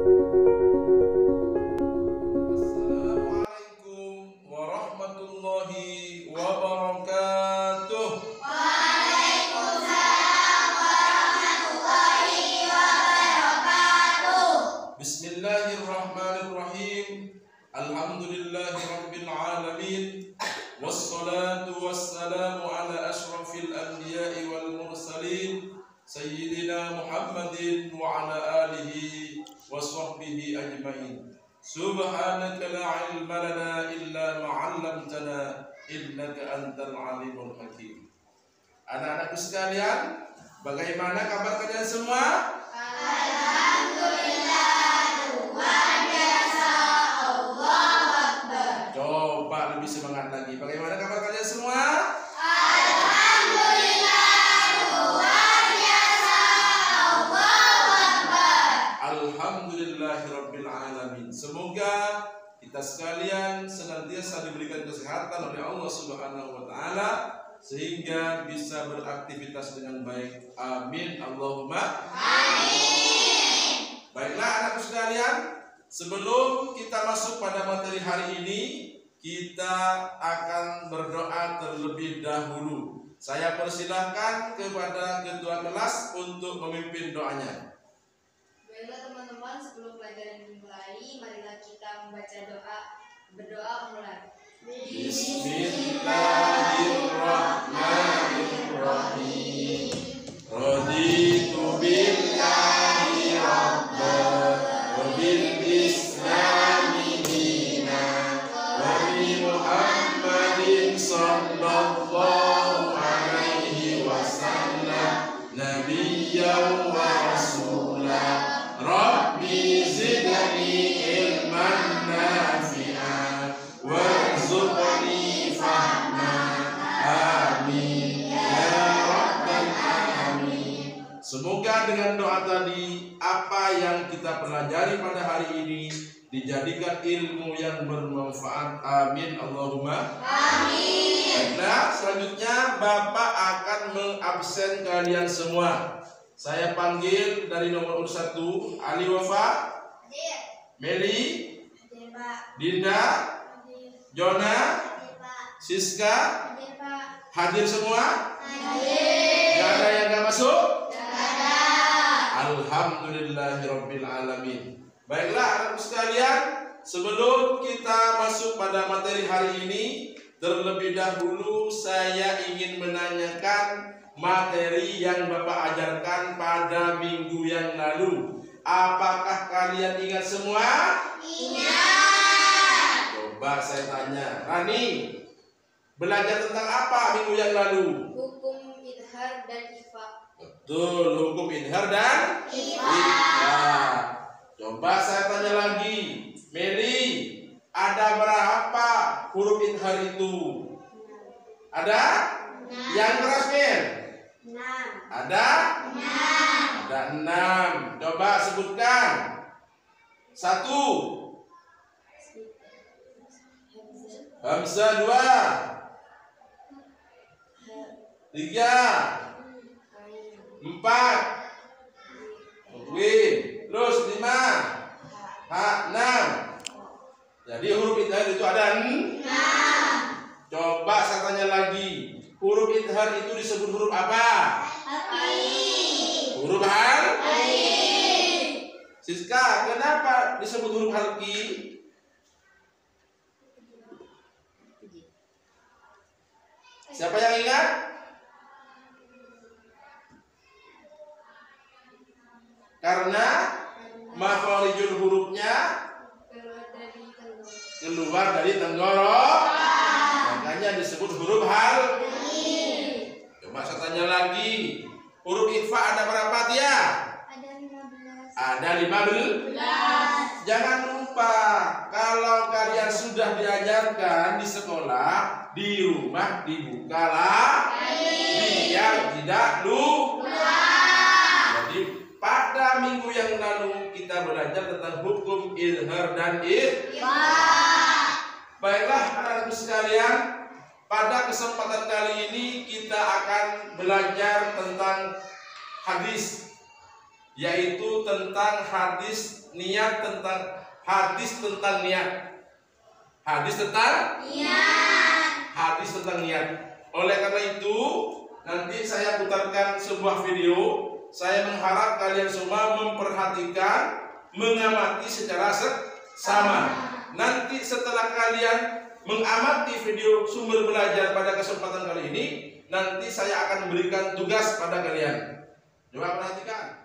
Assalamualaikum warahmatullahi wabarakatuh. Waalaikumsalam warahmatullahi wabarakatuh. Bismillahirrahmanirrahim. Alhamdulillahirabbil alamin. Wassalatu wassalamu ala asyrafil anbiya'i wal mursalin sayyidina Muhammadin wa ala alihi wa sahbihi ajmain. Subhanaka la ilma lana illa ma 'allamtana innaka antal alimul hakim. Anak-anakku sekalian, bagaimana kabar kalian semua? Alhamdulillah, luar biasa, Allahu Akbar. Coba lebih semangat lagi. Bagaimana kabar kalian semua? Alhamdulillah, luar biasa, Allahu Akbar. Alhamdulillahirabbil alamin. Semoga kita sekalian senantiasa diberikan kesehatan oleh Allah Subhanahu wa taala sehingga bisa beraktivitas dengan baik. Amin Allahumma Amin. Baiklah anakku sekalian, sebelum kita masuk pada materi hari ini, kita akan berdoa terlebih dahulu. Saya persilahkan kepada ketua kelas untuk memimpin doanya. Baiklah teman-teman, sebelum pelajaran dimulai, marilah kita membaca doa, berdoa mulai. Bismillahirrahmanirrahim. Raditu billahi rabban wa bil islami dinan wa bi Muhammadin sallallahu alaihi wasallam nabiyyan wa rasulah. Rabbi zidni ilman nafi'an warzuqni fahman. Amin ya rabbal alamin. Semoga dengan doa tadi apa yang kita pelajari pada hari ini dijadikan ilmu yang bermanfaat. Amin Allahumma amin. Baiklah, selanjutnya Bapak akan mengabsen kalian semua. Saya panggil dari nomor urut 1, Ali Wafa, Meli, Dinda, Jona, Siska. Hadir semua? Gak ada yang gak masuk? Alhamdulillahirabbil alamin. Baiklah anak sekalian, sebelum kita masuk pada materi hari ini, terlebih dahulu saya ingin menanyakan materi yang Bapak ajarkan pada minggu yang lalu. Apakah kalian ingat semua? Ingat. Coba saya tanya, Rani, belajar tentang apa minggu yang lalu? Hukum idhar dan ifa. Betul, hukum idhar dan Ifa. Coba saya tanya lagi, Meli, ada berapa huruf idhar itu? Ada? Yang keras, Mel? 6. Ada? 6. Coba sebutkan. 1. Hamzah 2. 3. 4. Win. Terus 5. Ha 6. Jadi huruf idhar itu ada 6. Coba saya tanya lagi, huruf idhar itu disebut huruf apa? Huruf halqi. Siska, kenapa disebut huruf halqi? Siapa yang ingat? Karena makharijul hurufnya keluar dari tenggorok, makanya disebut huruf halqi. Coba saya tanya lagi, huruf ikhfa ada berapa dia? Ada 15. Jangan lupa, kalau kalian sudah diajarkan di sekolah, di rumah dibukalah biar tidak lupa. Jadi pada minggu yang lalu kita belajar tentang hukum idhar dan ikhfa. Baiklah anak-anakku sekalian, pada kesempatan kali ini kita akan belajar tentang hadis yaitu tentang hadis niat tentang hadis tentang niat. Hadis tentang niat. Oleh karena itu, nanti saya putarkan sebuah video. Saya mengharap kalian semua memperhatikan, mengamati secara sama. Nanti setelah kalian mengamati video sumber belajar pada kesempatan kali ini, nanti saya akan berikan tugas pada kalian. Coba perhatikan.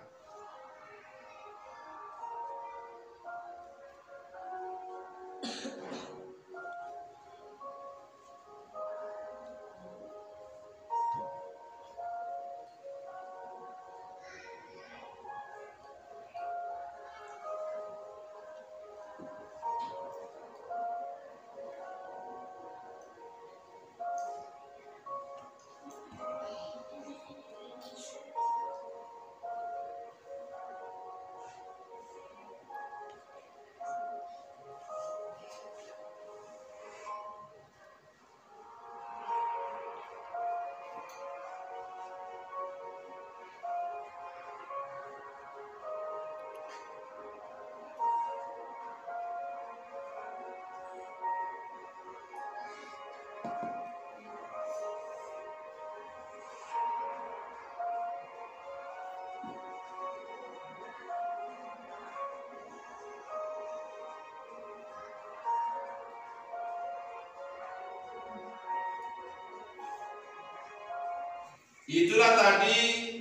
Itulah tadi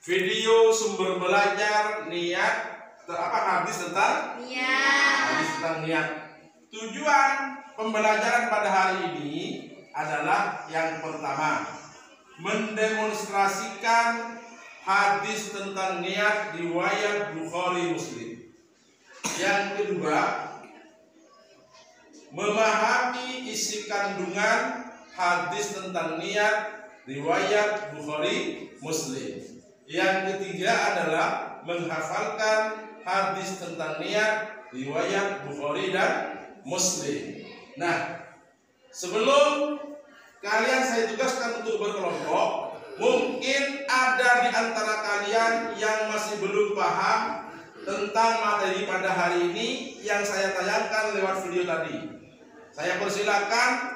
video sumber belajar niat hadis tentang niat. Tujuan pembelajaran pada hari ini adalah yang pertama, mendemonstrasikan hadis tentang niat riwayat Bukhari Muslim. Yang kedua, memahami isi kandungan hadis tentang niat riwayat Bukhari Muslim. Yang ketiga adalah menghafalkan hadis tentang niat riwayat Bukhari dan Muslim. Nah, sebelum kalian saya tugaskan untuk berkelompok, mungkin ada di antara kalian yang masih belum paham tentang materi pada hari ini yang saya tayangkan lewat video tadi. Saya persilakan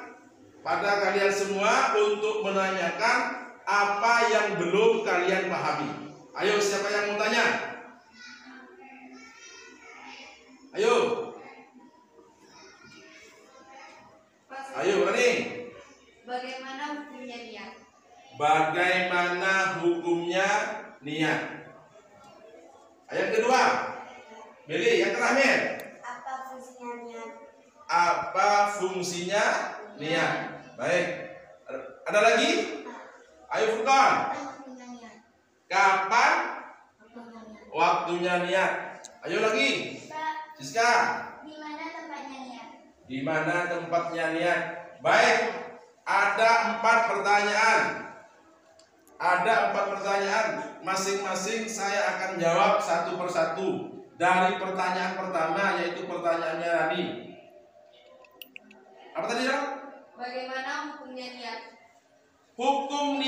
pada kalian semua untuk menanyakan apa yang belum kalian pahami. Ayo, siapa yang mau tanya? Ayo. Ayo, Rani. Bagaimana hukumnya niat? Bagaimana hukumnya niat? Yang kedua, Billy, yang terakhir. Apa fungsinya niat? Apa fungsinya niat? Baik. Ada lagi? Ayo Furqan. Kapan waktunya niat? Ayo lagi. Siska. Di mana tempatnya niat? Di mana tempatnya niat? Baik. Ada 4 pertanyaan. Masing-masing saya akan jawab satu persatu. Dari pertanyaan pertama, yaitu pertanyaannya Rani. Apa tadi, Ram? Bagaimana hukumnya niat? Hukum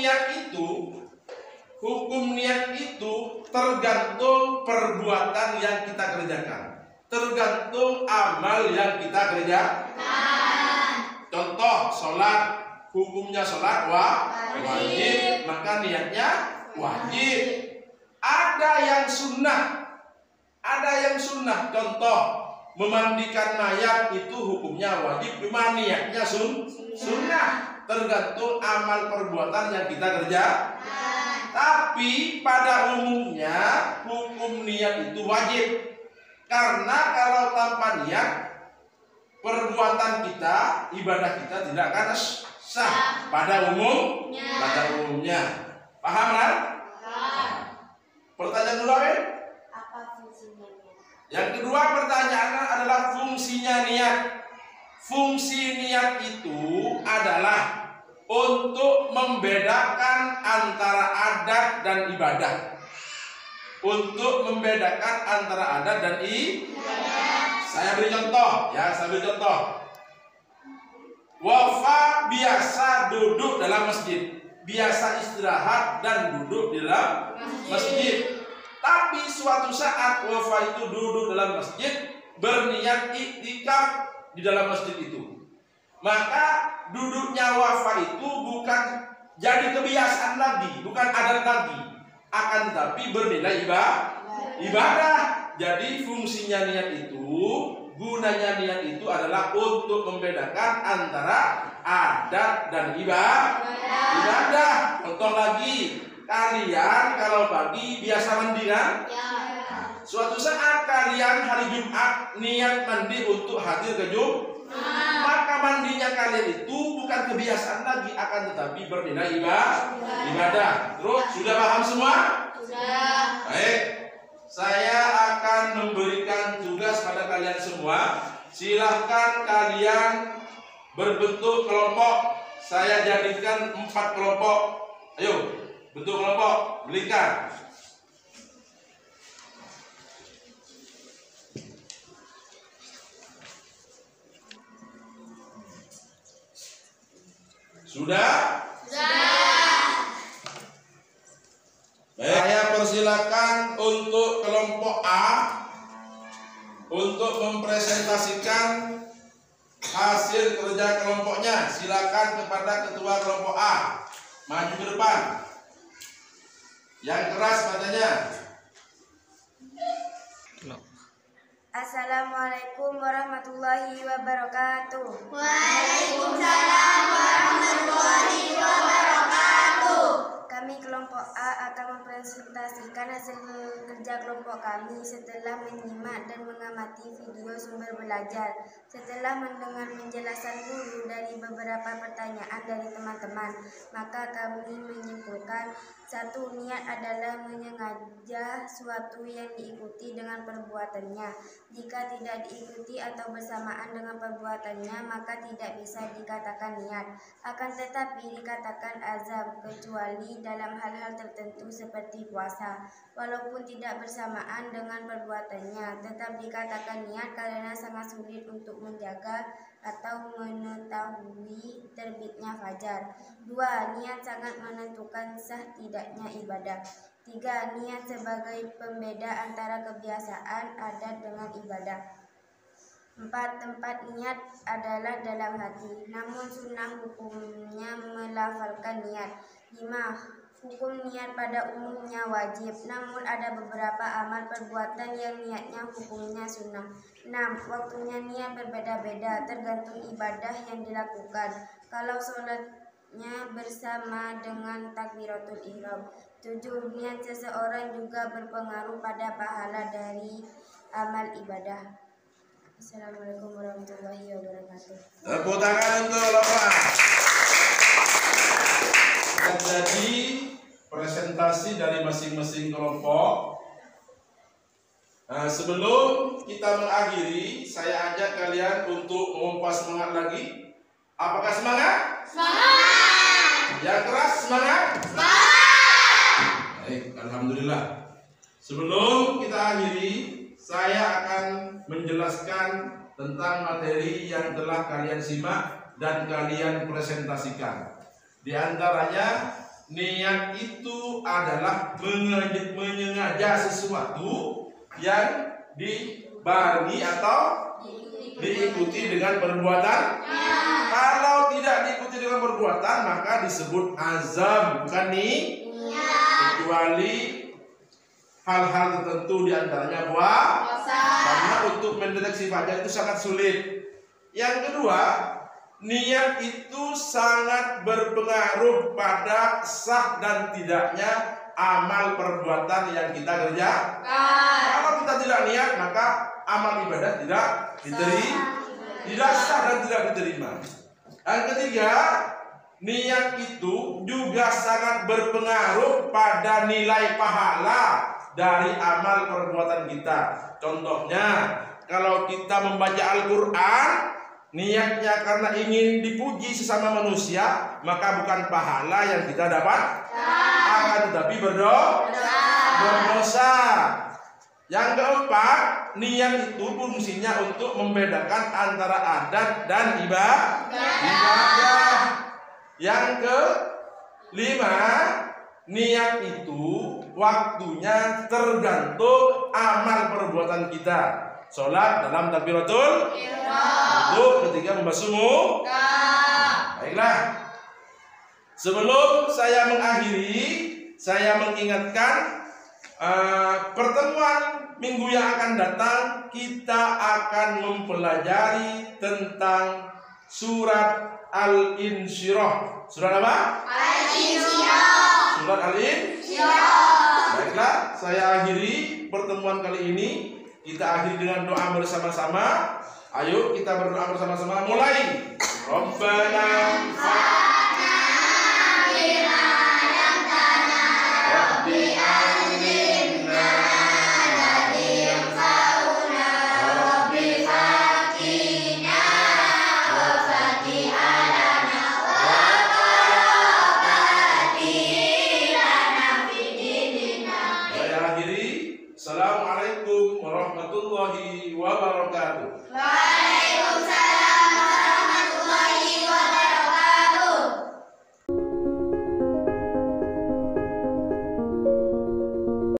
niat itu tergantung perbuatan yang kita kerjakan, tergantung amal yang kita kerjakan. Contoh, sholat, hukumnya sholat wajib, maka niatnya wajib. Ada yang sunnah, contoh, memandikan mayat itu hukumnya wajib, cuma niatnya sunnah. Tergantung amal perbuatan yang kita kerjakan. Tapi pada umumnya hukum niat itu wajib. Karena kalau tanpa niat, perbuatan kita, ibadah kita tidak akan sah pada umumnya. Paham kan? Pertanyaan kedua, Apa fungsinya niat? Yang kedua pertanyaannya adalah fungsinya niat. Fungsi niat itu adalah untuk membedakan antara adat dan ibadah. Untuk membedakan antara adat dan ibadah. Saya beri contoh. Wafa biasa duduk dalam masjid, biasa istirahat dan duduk di dalam masjid. Tapi suatu saat Wafa itu duduk dalam masjid, berniat iktikaf di dalam masjid itu. Maka duduknya Wafa itu bukan jadi kebiasaan lagi, bukan adat lagi, akan tetapi bernilai ibadah. Jadi fungsinya niat itu, gunanya niat itu adalah untuk membedakan antara adat dan ibadah. Contoh lagi, kalian kalau pagi biasa mandi kan? Suatu saat kalian hari Jumat niat mandi untuk hadir ke Jumat, maka mandinya kalian itu bukan kebiasaan lagi, akan tetapi bernilai ibadah. Terus sudah paham semua? Sudah. Baik, saya akan memberikan tugas pada kalian semua. Silahkan kalian berbentuk kelompok. Saya jadikan 4 kelompok. Ayo, bentuk kelompok, belikan. Sudah? Baik, saya persilakan untuk kelompok A untuk mempresentasikan hasil kerja kelompoknya. Silakan kepada ketua kelompok A, maju ke depan. Yang keras katanya. Assalamualaikum warahmatullahi wabarakatuh. Waalaikumsalam warahmatullahi wabarakatuh. Kami kelompok A akan mempresentasikan hasil kerja kelompok kami setelah menyimak dan mengamati video sumber belajar. Setelah mendengar penjelasan guru dari beberapa pertanyaan dari teman-teman, maka kami menyimpulkan 1. Niat adalah menyengaja suatu yang diikuti dengan perbuatannya. Jika tidak diikuti atau bersamaan dengan perbuatannya, maka tidak bisa dikatakan niat. Akan tetapi dikatakan azam, kecuali dalam hal-hal tertentu seperti puasa. Walaupun tidak bersamaan dengan perbuatannya, tetap dikatakan niat karena sangat sulit untuk menjaga atau mengetahui terbitnya fajar. 2. Niat sangat menentukan sah tidaknya ibadah. 3. Niat sebagai pembeda antara kebiasaan adat dengan ibadah. 4. Tempat niat adalah dalam hati, namun sunnah hukumnya melafalkan niat. 5. Hukum niat pada umumnya wajib, namun ada beberapa amal perbuatan yang niatnya hukumnya sunnah. 6. Waktunya niat berbeda-beda, tergantung ibadah yang dilakukan. Kalau sholatnya bersama dengan takbiratul ihram. 7. Niat seseorang juga berpengaruh pada pahala dari amal ibadah. Assalamualaikum warahmatullahi wabarakatuh. Tepuk tangan untuk Bapak. Jadi presentasi dari masing-masing kelompok. Nah, sebelum kita mengakhiri, saya ajak kalian untuk memompa semangat lagi. Apakah semangat? Semangat. Yang keras semangat? Semangat. Baik, alhamdulillah. Sebelum kita akhiri, saya akan menjelaskan tentang materi yang telah kalian simak dan kalian presentasikan. Di antaranya, niat itu adalah menyengaja sesuatu yang dibarengi atau diikuti dengan perbuatan. Kalau tidak diikuti dengan perbuatan, maka disebut azam, bukan kecuali hal-hal tertentu, di antaranya puasa. Karena untuk mendeteksi fajar itu sangat sulit. Yang kedua, niat itu sangat berpengaruh pada sah dan tidaknya amal perbuatan yang kita kerjakan. Kalau kita tidak niat, maka amal ibadah tidak diterima, tidak sah dan tidak diterima. Yang ketiga, niat itu juga sangat berpengaruh pada nilai pahala dari amal perbuatan kita. Contohnya, kalau kita membaca Al-Quran, niatnya karena ingin dipuji sesama manusia, maka bukan pahala yang kita dapat, akan tetapi berdosa. Yang keempat, niat itu fungsinya untuk membedakan antara adat dan ibadah. Yang kelima, niat itu waktunya tergantung amal perbuatan kita. Sholat dalam takbiratul ihram, itu ketika membasuh muka. Baiklah. Sebelum saya mengakhiri, saya mengingatkan pertemuan minggu yang akan datang kita akan mempelajari tentang surat Al-Insyirah. Surat apa? Al-Insyirah. Surat Al-Insyirah. Baiklah, saya akhiri pertemuan kali ini. Kita akhiri dengan doa bersama-sama. Ayo kita berdoa bersama-sama. Mulai. Rabbana fa'na bima 'allamtana Rabbi alimna alladhi yanfa'una Rabbi faqina wa fati'alana wa qarabatilana fi dinina. Saya akhiri. Assalamualaikum warahmatullahi wabarakatuh. Waalaikumsalam.